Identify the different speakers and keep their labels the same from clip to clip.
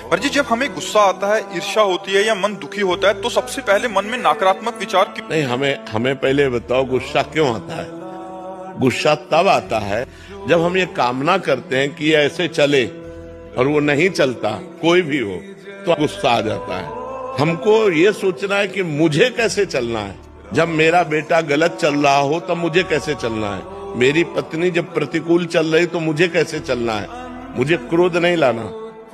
Speaker 1: पर जी जब हमें गुस्सा आता है, ईर्ष्या होती है या मन दुखी होता है तो सबसे पहले मन में नकारात्मक विचार क्यों?
Speaker 2: नहीं, हमें पहले बताओ गुस्सा क्यों आता है। गुस्सा तब आता है जब हम ये कामना करते हैं कि ये ऐसे चले और वो नहीं चलता, कोई भी हो, तो गुस्सा आ जाता है। हमको ये सोचना है कि मुझे कैसे चलना है। जब मेरा बेटा गलत चल रहा हो तब मुझे कैसे चलना है। मेरी पत्नी जब प्रतिकूल चल रही तो मुझे कैसे चलना है। मुझे क्रोध नहीं लाना,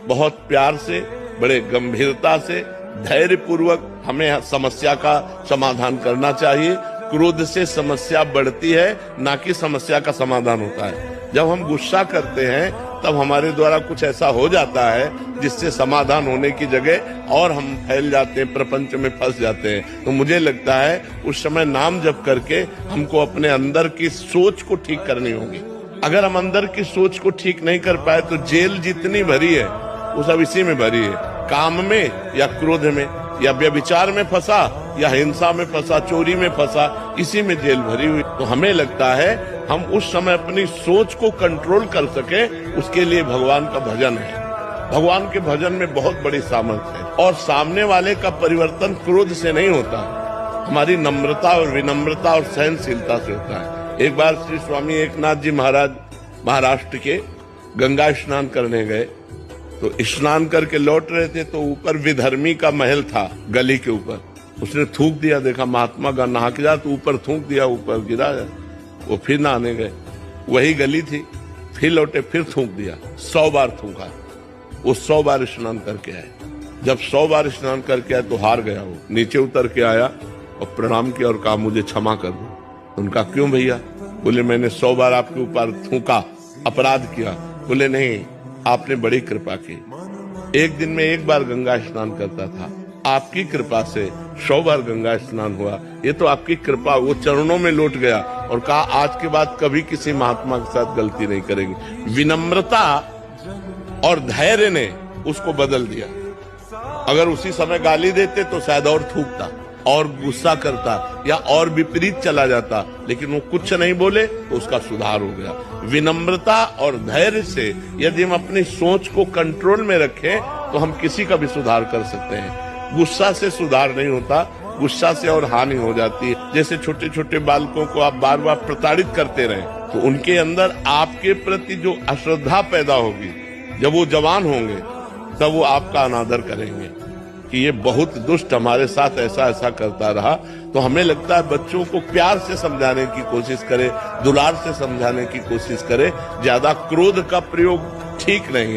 Speaker 2: बहुत प्यार से, बड़े गंभीरता से, धैर्य पूर्वक हमें समस्या का समाधान करना चाहिए। क्रोध से समस्या बढ़ती है, ना कि समस्या का समाधान होता है। जब हम गुस्सा करते हैं तब हमारे द्वारा कुछ ऐसा हो जाता है जिससे समाधान होने की जगह और हम फैल जाते हैं, प्रपंच में फंस जाते हैं। तो मुझे लगता है उस समय नाम जप करके हमको अपने अंदर की सोच को ठीक करनी होगी। अगर हम अंदर की सोच को ठीक नहीं कर पाए तो जेल जितनी भरी है वो सब इसी में भरी है, काम में या क्रोध में या व्यभिचार में फंसा या हिंसा में फंसा, चोरी में फंसा, इसी में जेल भरी हुई। तो हमें लगता है हम उस समय अपनी सोच को कंट्रोल कर सके, उसके लिए भगवान का भजन है। भगवान के भजन में बहुत बड़ी सामर्थ्य है और सामने वाले का परिवर्तन क्रोध से नहीं होता, हमारी नम्रता और विनम्रता और सहनशीलता से होता है। एक बार श्री स्वामी एकनाथ जी महाराज महाराष्ट्र के गंगा स्नान करने गए, तो स्नान करके लौट रहे थे तो ऊपर विधर्मी का महल था, गली के ऊपर। उसने थूक दिया, देखा महात्मा का नहा के जा, तो ऊपर थूक दिया, ऊपर गिरा। वो फिर नहाने गए, वही गली थी, फिर लौटे, फिर थूक दिया, 100 बार थूका। वो 100 बार स्नान करके आए। जब 100 बार स्नान करके आए तो हार गया। वो नीचे उतर के आया और प्रणाम किया और कहा मुझे क्षमा कर दो। उनका क्यों भैया? बोले मैंने 100 बार आपके ऊपर थूका, अपराध किया। बोले नहीं, आपने बड़ी कृपा की। एक दिन में एक बार गंगा स्नान करता था, आपकी कृपा से 100 बार गंगा स्नान हुआ। ये तो आपकी कृपा। वो चरणों में लौट गया और कहा आज के बाद कभी किसी महात्मा के साथ गलती नहीं करेंगे। विनम्रता और धैर्य ने उसको बदल दिया। अगर उसी समय गाली देते तो शायद और थूकता और गुस्सा करता या और विपरीत चला जाता, लेकिन वो कुछ नहीं बोले तो उसका सुधार हो गया। विनम्रता और धैर्य से यदि हम अपनी सोच को कंट्रोल में रखें तो हम किसी का भी सुधार कर सकते हैं। गुस्सा से सुधार नहीं होता, गुस्सा से और हानि हो जाती है। जैसे छोटे छोटे बालकों को आप बार बार प्रताड़ित करते रहे तो उनके अंदर आपके प्रति जो अश्रद्धा पैदा होगी, जब वो जवान होंगे तब वो आपका अनादर करेंगे कि ये बहुत दुष्ट हमारे साथ ऐसा ऐसा करता रहा। तो हमें लगता है बच्चों को प्यार से समझाने की कोशिश करें, दुलार से समझाने की कोशिश करें। ज्यादा क्रोध का प्रयोग ठीक नहीं है।